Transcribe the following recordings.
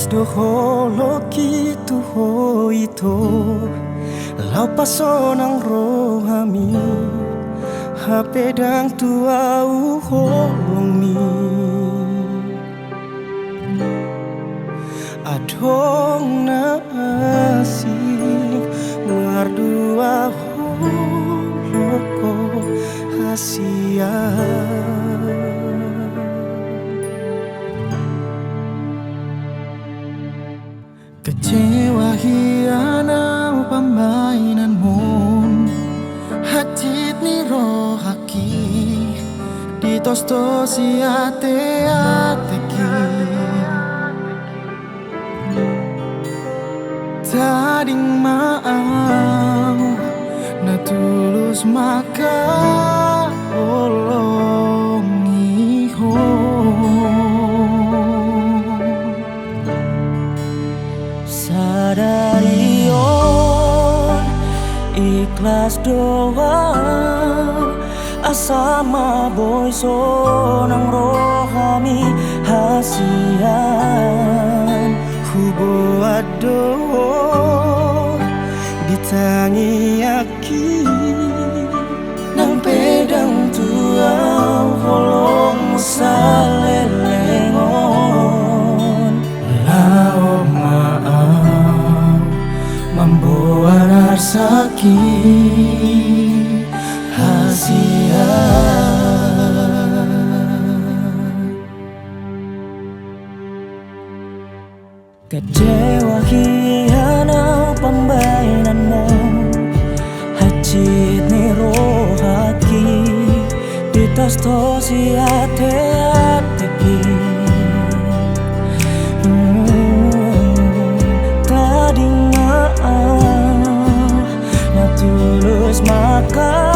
do holo kitu ho ito lau pasonang rohami hapedang tuau holong mi adong nasik mardua holoko hasia kecewa hianau pamainanmu hajit ni rohaki ditos-tosi ate-ateki tading mau na tulus maka olongi ho sadarion ikhlas doa asama boy sonang rohami hasian hubo ado ditangi aki nang pedang tuau holong salelengon lao maaf membuat sakit hasia kecewa hianau pambainanmu hajit ni rohaki ditos-tosi ate-ateki tadi maaf na tulus maka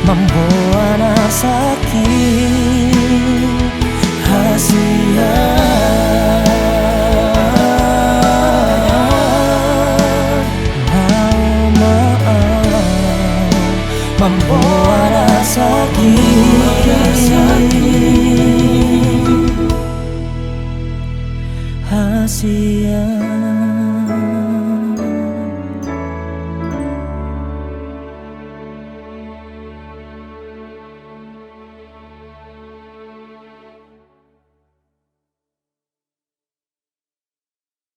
membuat sakit hasia mau maaf membuat sakit hasia.